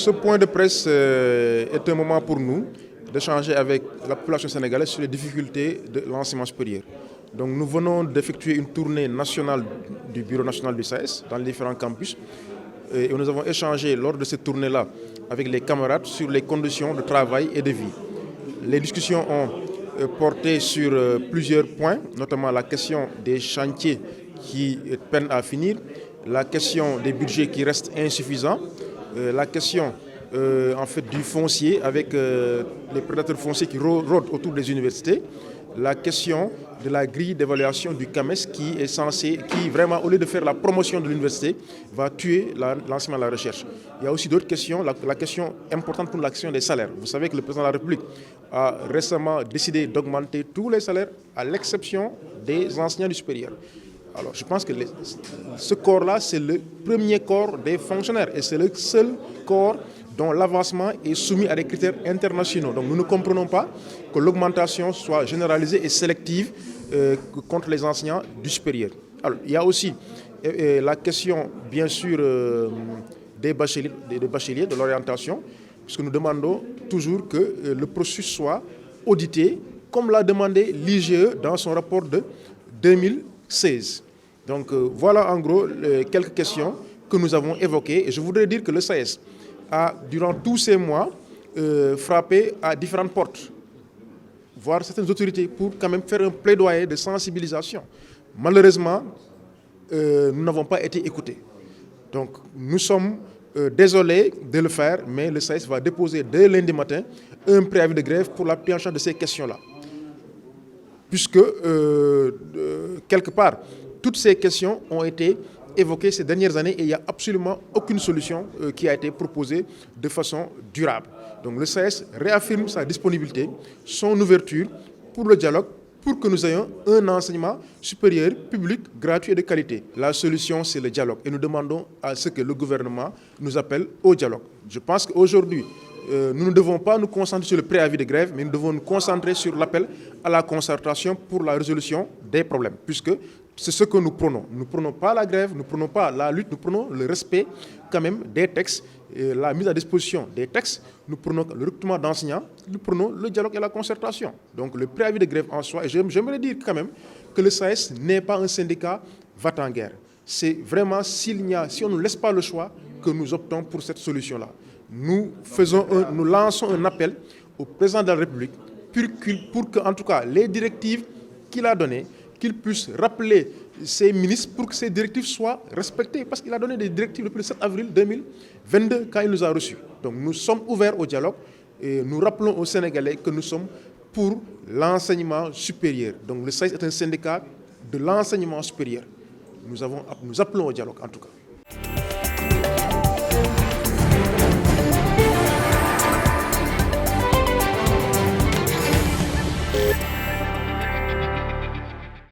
Ce point de presse est un moment pour nous d'échanger avec la population sénégalaise sur les difficultés de l'enseignement supérieur. Donc nous venons d'effectuer une tournée nationale du Bureau national du SAES dans les différents campus et nous avons échangé lors de cette tournée-là avec les camarades sur les conditions de travail et de vie. Les discussions ont porté sur plusieurs points, notamment la question des chantiers qui peinent à finir, la question des budgets qui restent insuffisants, la question en fait du foncier avec les prédateurs fonciers qui rôdent autour des universités, la question de la grille d'évaluation du CAMES qui est censé, qui vraiment au lieu de faire la promotion de l'université, va tuer l'enseignement et la recherche. Il y a aussi d'autres questions, la question importante pour la question des salaires. Vous savez que le président de la République a récemment décidé d'augmenter tous les salaires à l'exception des enseignants du supérieur. Alors je pense que ce corps-là, c'est le premier corps des fonctionnaires et c'est le seul corps dont l'avancement est soumis à des critères internationaux. Donc nous ne comprenons pas que l'augmentation soit généralisée et sélective contre les enseignants du supérieur. Alors il y a aussi la question, bien sûr, des bacheliers, de l'orientation, puisque nous demandons toujours que le processus soit audité, comme l'a demandé l'IGE dans son rapport de 2016. Donc voilà en gros quelques questions que nous avons évoquées. Et je voudrais dire que le SAES a, durant tous ces mois, frappé à différentes portes, voire certaines autorités, pour quand même faire un plaidoyer de sensibilisation. Malheureusement, nous n'avons pas été écoutés. Donc nous sommes désolés de le faire, mais le SAES va déposer dès lundi matin un préavis de grève pour la prise en charge de ces questions-là. Puisque, quelque part, toutes ces questions ont été évoquées ces dernières années et il n'y a absolument aucune solution qui a été proposée de façon durable. Donc le SAES réaffirme sa disponibilité, son ouverture pour le dialogue, pour que nous ayons un enseignement supérieur, public, gratuit et de qualité. La solution, c'est le dialogue et nous demandons à ce que le gouvernement nous appelle au dialogue. Je pense qu'aujourd'hui, nous ne devons pas nous concentrer sur le préavis de grève, mais nous devons nous concentrer sur l'appel à la concertation pour la résolution des problèmes, puisque c'est ce que nous prenons. Nous ne prenons pas la grève, nous ne prenons pas la lutte, nous prenons le respect quand même des textes, la mise à disposition des textes, nous prenons le recrutement d'enseignants, nous prenons le dialogue et la concertation. Donc le préavis de grève en soi, et j'aimerais dire quand même que le SAES n'est pas un syndicat va-t-en-guerre. C'est vraiment si on ne nous laisse pas le choix que nous optons pour cette solution-là. Nous lançons un appel au président de la République pour que, en tout cas, les directives qu'il a données, qu'il puisse rappeler ses ministres pour que ces directives soient respectées. Parce qu'il a donné des directives depuis le 7 avril 2022 quand il nous a reçus. Donc nous sommes ouverts au dialogue et nous rappelons aux Sénégalais que nous sommes pour l'enseignement supérieur. Donc le SAES est un syndicat de l'enseignement supérieur. Nous appelons au dialogue en tout cas.